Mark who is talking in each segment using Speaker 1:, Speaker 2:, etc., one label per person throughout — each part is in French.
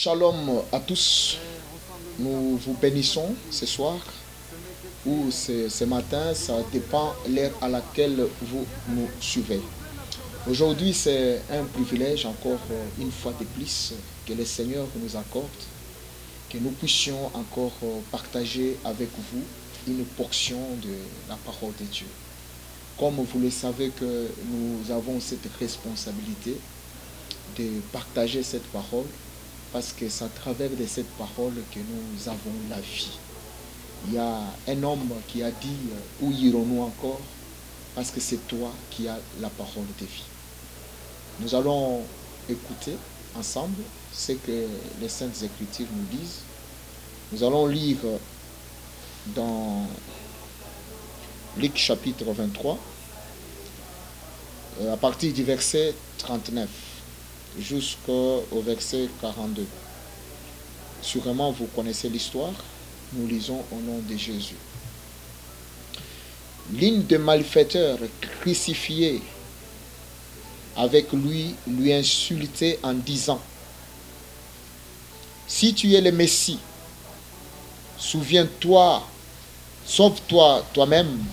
Speaker 1: Shalom à tous. Nous vous bénissons ce soir ou ce matin, ça dépend de l'heure à laquelle vous nous suivez. Aujourd'hui, c'est un privilège encore une fois de plus que le Seigneur nous accorde, que nous puissions encore partager avec vous une portion de la parole de Dieu. Comme vous le savez que nous avons cette responsabilité de partager cette parole, parce que c'est à travers de cette parole que nous avons la vie. Il y a un homme qui a dit, où irons-nous encore? Parce que c'est toi qui as la parole de vie. Nous allons écouter ensemble ce que les Saintes Écritures nous disent. Nous allons lire dans Luc chapitre 23, à partir du verset 39 jusqu'au verset 42. Sûrement vous connaissez l'histoire. Nous lisons au nom de Jésus. L'un des malfaiteurs crucifiés avec lui insultait en disant: si tu es le Messie, souviens-toi, sauve-toi toi-même.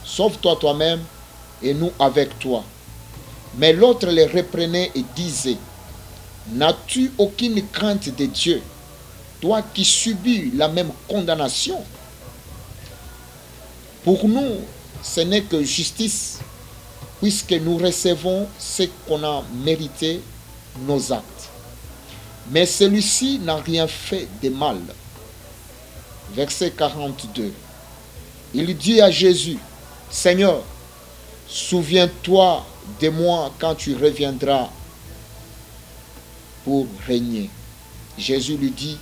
Speaker 1: Sauve-toi toi-même et nous avec toi. Mais l'autre les reprenait et disait: n'as-tu aucune crainte de Dieu, toi qui subis la même condamnation? Pour nous, ce n'est que justice, puisque nous recevons ce qu'on a mérité, nos actes. Mais celui-ci n'a rien fait de mal. Verset 42. Il dit à Jésus: Seigneur, souviens-toi de moi quand tu reviendras pour régner. Jésus lui dit: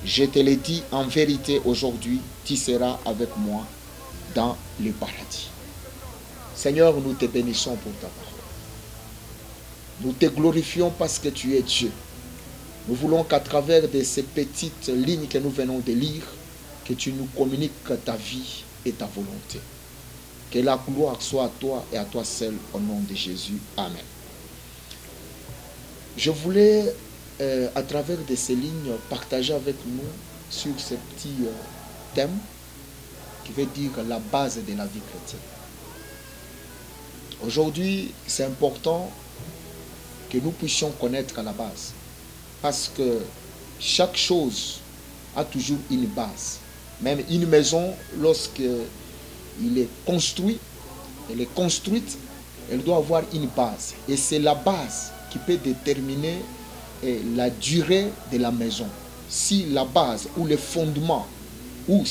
Speaker 1: je te le dis en vérité, aujourd'hui, tu seras avec moi dans le paradis. Seigneur, nous te bénissons pour ta parole. Nous te glorifions parce que tu es Dieu. Nous voulons qu'à travers de ces petites lignes que nous venons de lire, que tu nous communiques ta vie et ta volonté. Que la gloire soit à toi et à toi seul, au nom de Jésus. Amen. Je voulais, à travers de ces lignes, partager avec nous sur ce petit thème qui veut dire la base de la vie chrétienne. Aujourd'hui, c'est important que nous puissions connaître la base. Parce que chaque chose a toujours une base. Même une maison, lorsqu'il est construit, elle est construite, elle doit avoir une base. Et c'est la base qui peut déterminer la durée de la maison. Si la base ou le fondement ou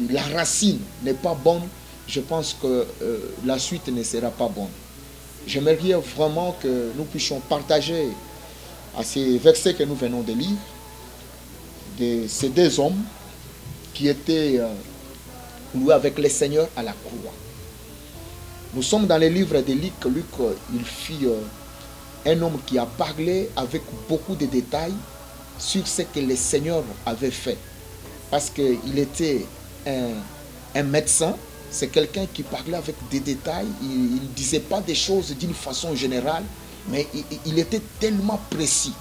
Speaker 1: la racine n'est pas bonne, je pense que la suite ne sera pas bonne. J'aimerais vraiment que nous puissions partager à ces versets que nous venons de lire, de ces deux hommes qui étaient loués avec le Seigneur à la croix. Nous sommes dans le livre de Luc. Luc, il fit un homme qui a parlé avec beaucoup de détails sur ce que le Seigneur avait fait. Parce qu'il était un médecin, c'est quelqu'un qui parlait avec des détails, il ne disait pas des choses d'une façon générale, mais il était tellement précis.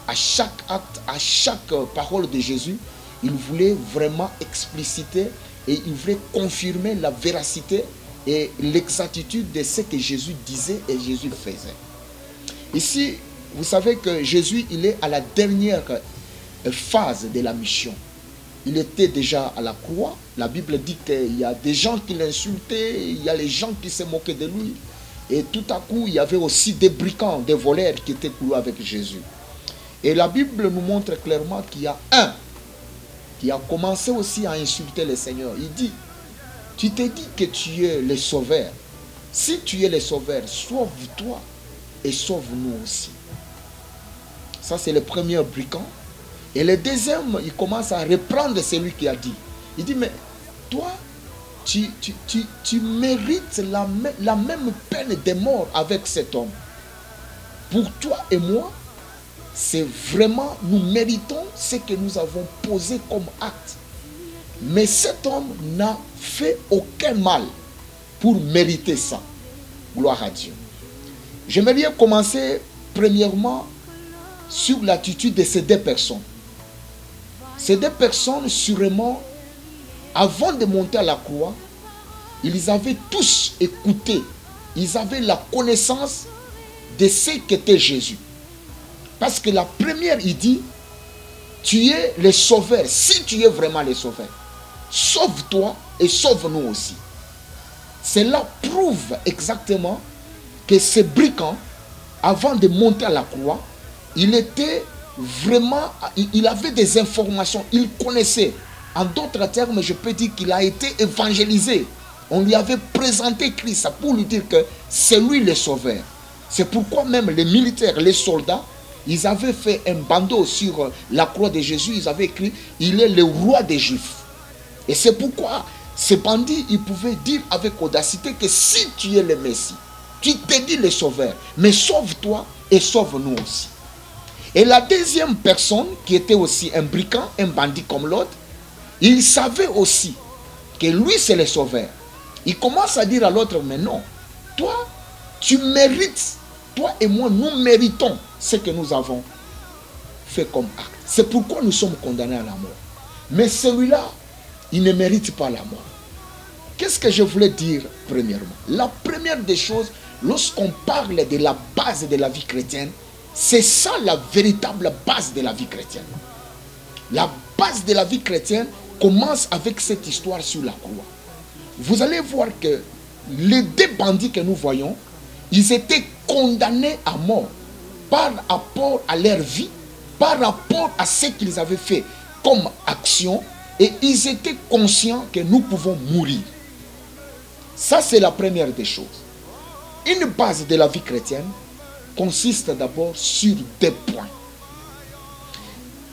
Speaker 1: À chaque acte, à chaque parole de Jésus, il voulait vraiment expliciter et il voulait confirmer la véracité et l'exactitude de ce que Jésus disait et Jésus faisait. Ici, vous savez que Jésus, il est à la dernière phase de la mission. Il était déjà à la croix. La Bible dit qu'il y a des gens qui l'insultaient, il y a les gens qui se moquaient de lui. Et tout à coup, il y avait aussi des brigands, des voleurs qui étaient cloués avec Jésus. Et la Bible nous montre clairement qu'il y a un qui a commencé aussi à insulter le Seigneur. Il dit: tu te dis que tu es le sauveur. Si tu es le sauveur, sauve-toi et sauve-nous aussi. Ça, c'est le premier brigand. Et le deuxième, il commence à reprendre celui qui a dit. Il dit: mais toi, tu mérites la même peine de mort avec cet homme. Pour toi et moi, c'est vraiment, nous méritons ce que nous avons posé comme acte. Mais cet homme n'a fait aucun mal pour mériter ça. Gloire à Dieu. J'aimerais bien commencer premièrement sur l'attitude de ces deux personnes. Ces deux personnes, sûrement, avant de monter à la croix, ils avaient tous écouté, ils avaient la connaissance de ce qu'était Jésus. Parce que la première, il dit, tu es le sauveur. Si tu es vraiment le sauveur, sauve-toi et sauve-nous aussi. Cela prouve exactement que ce brigand, avant de monter à la croix, il était vraiment, il avait des informations, il connaissait. En d'autres termes, je peux dire qu'il a été évangélisé. On lui avait présenté Christ pour lui dire que c'est lui le sauveur. C'est pourquoi même les militaires, les soldats, ils avaient fait un bandeau sur la croix de Jésus. Ils avaient écrit, il est le roi des Juifs. Et c'est pourquoi ces bandits, ils pouvaient dire avec audacité que si tu es le Messie, tu t'es dit le sauveur, mais sauve-toi et sauve-nous aussi. Et la deuxième personne, qui était aussi un brigand, un bandit comme l'autre, il savait aussi que lui c'est le sauveur. Il commence à dire à l'autre, mais non, toi, tu mérites, toi et moi, nous méritons ce que nous avons fait comme acte. C'est pourquoi nous sommes condamnés à la mort. Mais celui-là, il ne mérite pas la mort. Qu'est-ce que je voulais dire premièrement? La première des choses, lorsqu'on parle de la base de la vie chrétienne, c'est ça la véritable base de la vie chrétienne. La base de la vie chrétienne commence avec cette histoire sur la croix. Vous allez voir que les deux bandits que nous voyons, ils étaient condamnés à mort par rapport à leur vie, par rapport à ce qu'ils avaient fait comme action, et ils étaient conscients que nous pouvons mourir. Ça, c'est la première des choses. Une base de la vie chrétienne consiste d'abord sur deux points.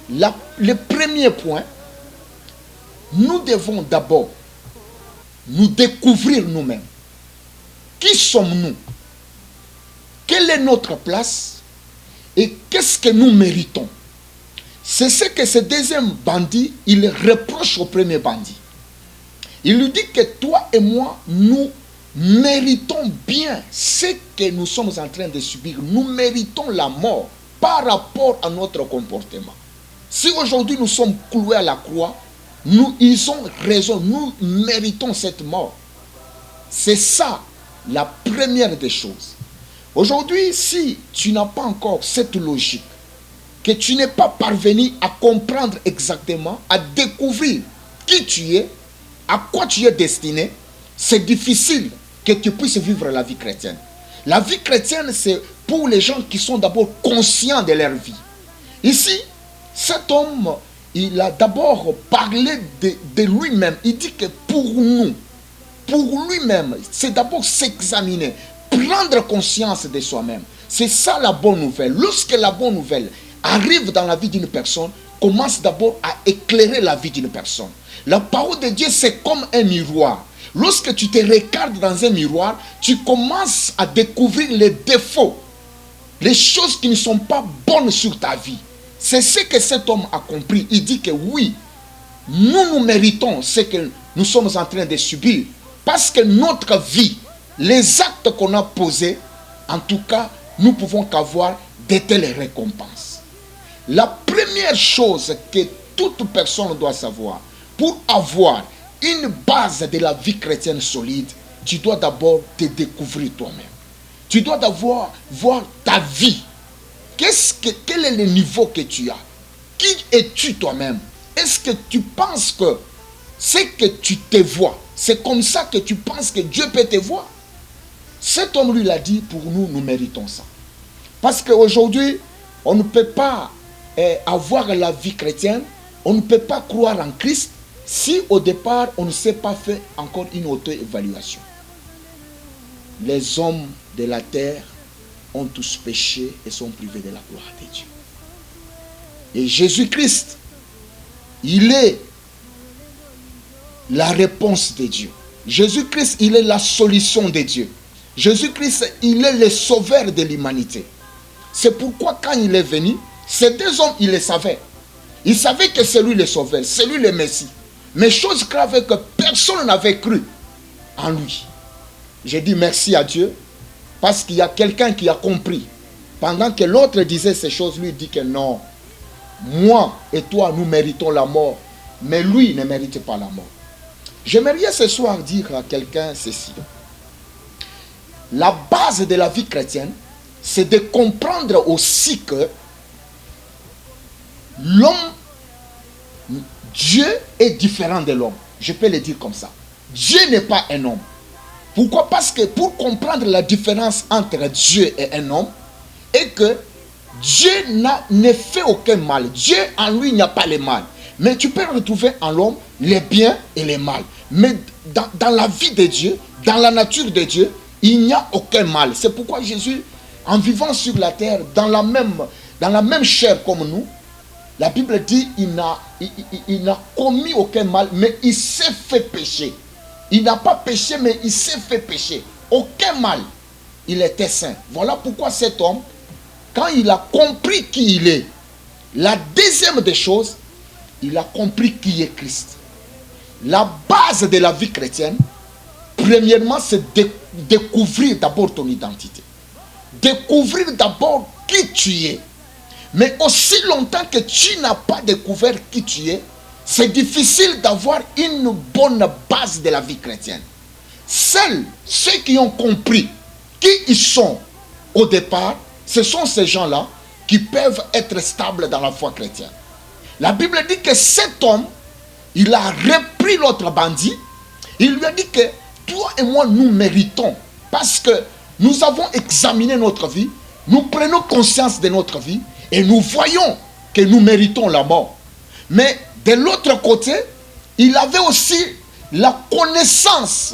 Speaker 1: Le premier point, nous devons d'abord nous découvrir nous-mêmes. Qui sommes-nous? Quelle est notre place? Et qu'est-ce que nous méritons? C'est ce que ce deuxième bandit, il reproche au premier bandit. Il lui dit que toi et moi, nous méritons bien ce que nous sommes en train de subir. Nous méritons la mort par rapport à notre comportement. Si aujourd'hui nous sommes cloués à la croix, ils ont raison, nous méritons cette mort. C'est ça la première des choses. Aujourd'hui, si tu n'as pas encore cette logique, que tu n'es pas parvenu à comprendre exactement, à découvrir qui tu es, à quoi tu es destiné, c'est difficile que tu puisses vivre la vie chrétienne. La vie chrétienne, c'est pour les gens qui sont d'abord conscients de leur vie. Ici, cet homme, il a d'abord parlé de lui-même. Il dit que pour nous, pour lui-même, c'est d'abord s'examiner, prendre conscience de soi-même. C'est ça la bonne nouvelle. Lorsque la bonne nouvelle arrive dans la vie d'une personne, commence d'abord à éclairer la vie d'une personne. La parole de Dieu, c'est comme un miroir. Lorsque tu te regardes dans un miroir, tu commences à découvrir les défauts, les choses qui ne sont pas bonnes sur ta vie. C'est ce que cet homme a compris. Il dit que oui, nous méritons ce que nous sommes en train de subir. Parce que notre vie, les actes qu'on a posés, en tout cas, nous pouvons qu'avoir de telles récompenses. La première chose que toute personne doit savoir, pour avoir une base de la vie chrétienne solide, tu dois d'abord te découvrir toi-même. Tu dois d'abord voir ta vie. Quel est le niveau que tu as? Qui es-tu toi-même? Est-ce que tu penses que c'est que tu te vois, c'est comme ça que tu penses que Dieu peut te voir? Cet homme lui l'a dit, pour nous, nous méritons ça. Parce qu'aujourd'hui, on ne peut pas avoir la vie chrétienne, on ne peut pas croire en Christ si au départ, on ne s'est pas fait encore une auto-évaluation. Les hommes de la terre ont tous péché et sont privés de la gloire de Dieu. Et Jésus-Christ, il est la réponse de Dieu. Jésus-Christ, il est la solution de Dieu. Jésus-Christ, il est le sauveur de l'humanité. C'est pourquoi quand il est venu, ces deux hommes, ils le savaient. Ils savaient que c'est lui le sauveur, c'est lui le Messie. Mais chose grave est que personne n'avait cru en lui. J'ai dit merci à Dieu parce qu'il y a quelqu'un qui a compris. Pendant que l'autre disait ces choses, lui dit que non, moi et toi, nous méritons la mort, mais lui ne mérite pas la mort. J'aimerais ce soir dire à quelqu'un ceci. La base de la vie chrétienne, c'est de comprendre aussi que l'homme, Dieu est différent de l'homme. Je peux le dire comme ça. Dieu n'est pas un homme. Pourquoi? Parce que pour comprendre la différence entre Dieu et un homme, et que Dieu ne fait aucun mal. Dieu en lui, il n'y a pas le mal. Mais tu peux retrouver en l'homme les biens et les mal. Mais dans la vie de Dieu, dans la nature de Dieu, il n'y a aucun mal. C'est pourquoi Jésus, en vivant sur la terre, dans la même chair comme nous, la Bible dit il n'a commis aucun mal, mais il s'est fait pécher. Il n'a pas péché, mais il s'est fait pécher. Aucun mal. Il était saint. Voilà pourquoi cet homme, quand il a compris qui il est, la deuxième des choses, il a compris qui est Christ. La base de la vie chrétienne, premièrement, c'est de découvrir d'abord ton identité. Découvrir d'abord qui tu es. Mais aussi longtemps que tu n'as pas découvert qui tu es, c'est difficile d'avoir une bonne base de la vie chrétienne. Seuls ceux qui ont compris qui ils sont au départ, ce sont ces gens-là qui peuvent être stables dans la foi chrétienne. La Bible dit que cet homme, il a repris l'autre bandit. Il lui a dit que toi et moi, nous méritons. Parce que nous avons examiné notre vie, nous prenons conscience de notre vie et nous voyons que nous méritons la mort. Mais de l'autre côté, il avait aussi la connaissance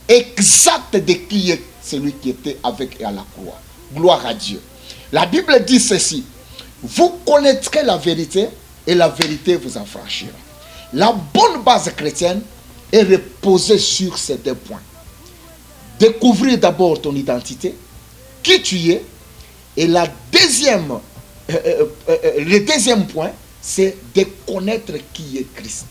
Speaker 1: exacte de qui est celui qui était avec à la croix. Gloire à Dieu. La Bible dit ceci: vous connaîtrez la vérité et la vérité vous affranchira. La bonne base chrétienne est reposée sur ces deux points. Découvrir d'abord ton identité, qui tu es, et le deuxième point, c'est de connaître qui est Christ.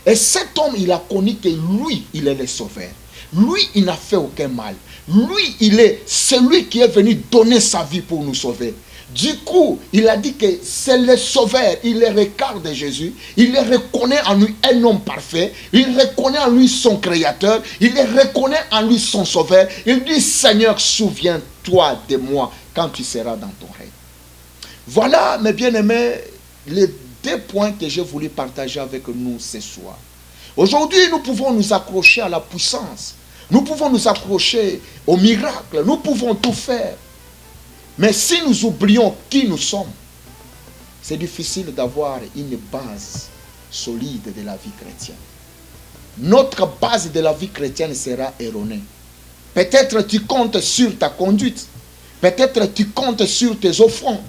Speaker 1: Et cet homme, il a connu que lui, il est le sauveur. Lui, il n'a fait aucun mal. Lui, il est celui qui est venu donner sa vie pour nous sauver. Du coup, il a dit que c'est le sauveur. Il le regarde Jésus. Il le reconnaît en lui un homme parfait. Il reconnaît en lui son créateur. Il le reconnaît en lui son sauveur. Il dit: Seigneur, souviens-toi de moi quand tu seras dans ton règne. Voilà, mes bien-aimés, les deux points que j'ai voulu partager avec nous ce soir. Aujourd'hui, nous pouvons nous accrocher à la puissance. Nous pouvons nous accrocher au miracle. Nous pouvons tout faire. Mais si nous oublions qui nous sommes, c'est difficile d'avoir une base solide de la vie chrétienne. Notre base de la vie chrétienne sera erronée. Peut-être tu comptes sur ta conduite. Peut-être tu comptes sur tes offrandes.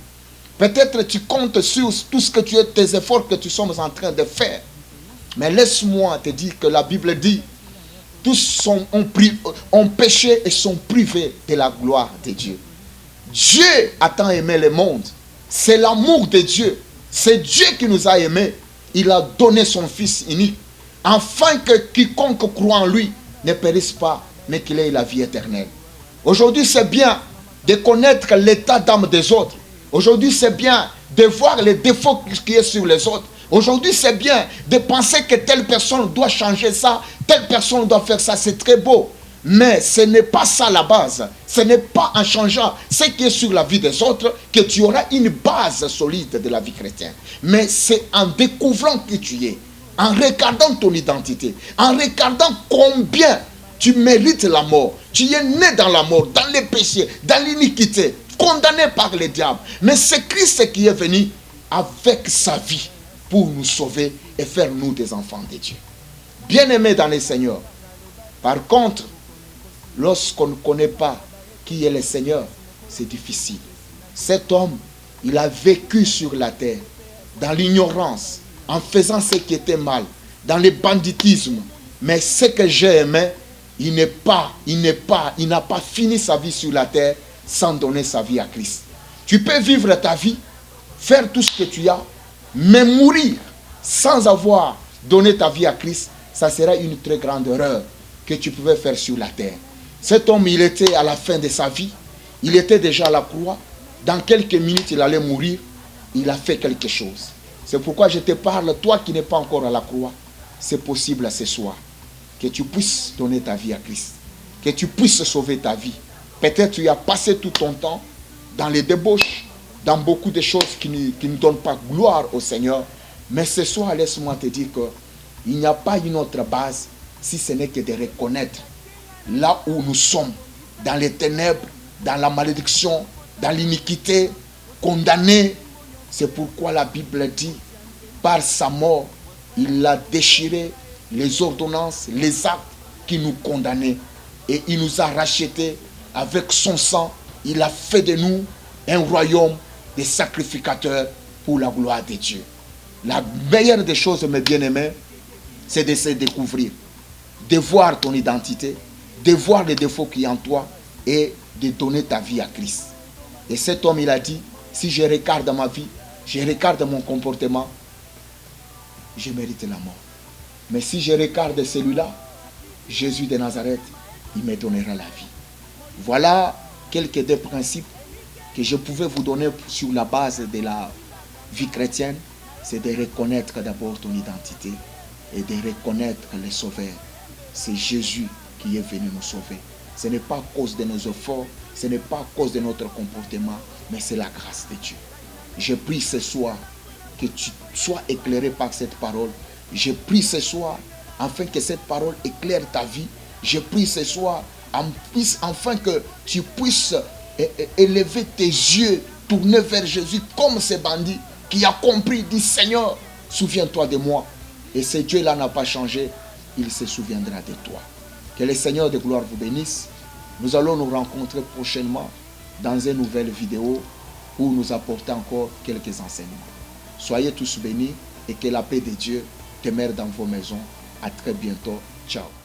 Speaker 1: Peut-être tu comptes sur tout ce que tu es, tes efforts que tu sommes en train de faire. Mais laisse-moi te dire que la Bible dit: tous ont péché et sont privés de la gloire de Dieu. Dieu a tant aimé le monde. C'est l'amour de Dieu. C'est Dieu qui nous a aimés. Il a donné son Fils unique, afin que quiconque croit en lui ne périsse pas, mais qu'il ait la vie éternelle. Aujourd'hui, c'est bien de connaître l'état d'âme des autres. Aujourd'hui, c'est bien de voir les défauts qui sont sur les autres. Aujourd'hui, c'est bien de penser que telle personne doit changer ça, telle personne doit faire ça. C'est très beau. Mais ce n'est pas ça la base. Ce n'est pas en changeant ce qui est sur la vie des autres que tu auras une base solide de la vie chrétienne. Mais c'est en découvrant qui tu es, en regardant ton identité, en regardant combien tu mérites la mort. Tu es né dans la mort, dans les péchés, dans l'iniquité, condamné par le diable. Mais c'est Christ qui est venu avec sa vie pour nous sauver et faire nous des enfants de Dieu. Bien-aimés dans le Seigneur, par contre, lorsqu'on ne connaît pas qui est le Seigneur, c'est difficile. Cet homme, il a vécu sur la terre, dans l'ignorance, en faisant ce qui était mal, dans le banditisme. Mais ce que j'ai aimé, il n'a pas fini sa vie sur la terre sans donner sa vie à Christ. Tu peux vivre ta vie, faire tout ce que tu as, mais mourir sans avoir donné ta vie à Christ, ça sera une très grande erreur que tu pouvais faire sur la terre. Cet homme, il était à la fin de sa vie. Il était déjà à la croix. Dans quelques minutes, il allait mourir. Il a fait quelque chose. C'est pourquoi je te parle, toi qui n'es pas encore à la croix. C'est possible ce soir que tu puisses donner ta vie à Christ. Que tu puisses sauver ta vie. Peut-être tu as passé tout ton temps dans les débauches, dans beaucoup de choses qui ne donnent pas gloire au Seigneur. Mais ce soir, laisse-moi te dire qu'il n'y a pas une autre base si ce n'est que de reconnaître là où nous sommes, dans les ténèbres, dans la malédiction, dans l'iniquité, condamnés. C'est pourquoi la Bible dit, par sa mort, il a déchiré les ordonnances, les actes qui nous condamnaient. Et il nous a rachetés avec son sang. Il a fait de nous un royaume de sacrificateurs pour la gloire de Dieu. La meilleure des choses, mes bien-aimés, c'est de se découvrir, de voir ton identité, de voir les défauts qui sont en toi et de donner ta vie à Christ. Et cet homme, il a dit, si je regarde ma vie, je regarde mon comportement, je mérite la mort. Mais si je regarde celui-là, Jésus de Nazareth, il me donnera la vie. Voilà quelques des principes que je pouvais vous donner sur la base de la vie chrétienne. C'est de reconnaître d'abord ton identité et de reconnaître le Sauveur. C'est Jésus qui est venu nous sauver. Ce n'est pas à cause de nos efforts, ce n'est pas à cause de notre comportement, mais c'est la grâce de Dieu. Je prie ce soir que tu sois éclairé par cette parole. Je prie ce soir afin que cette parole éclaire ta vie. Je prie ce soir afin que tu puisses élever tes yeux, tourner vers Jésus comme ce bandit qui a compris, dit Seigneur, souviens-toi de moi. Et ce Dieu-là n'a pas changé, il se souviendra de toi. Que le Seigneur de gloire vous bénisse. Nous allons nous rencontrer prochainement dans une nouvelle vidéo pour nous apporter encore quelques enseignements. Soyez tous bénis et que la paix de Dieu demeure dans vos maisons. À très bientôt. Ciao.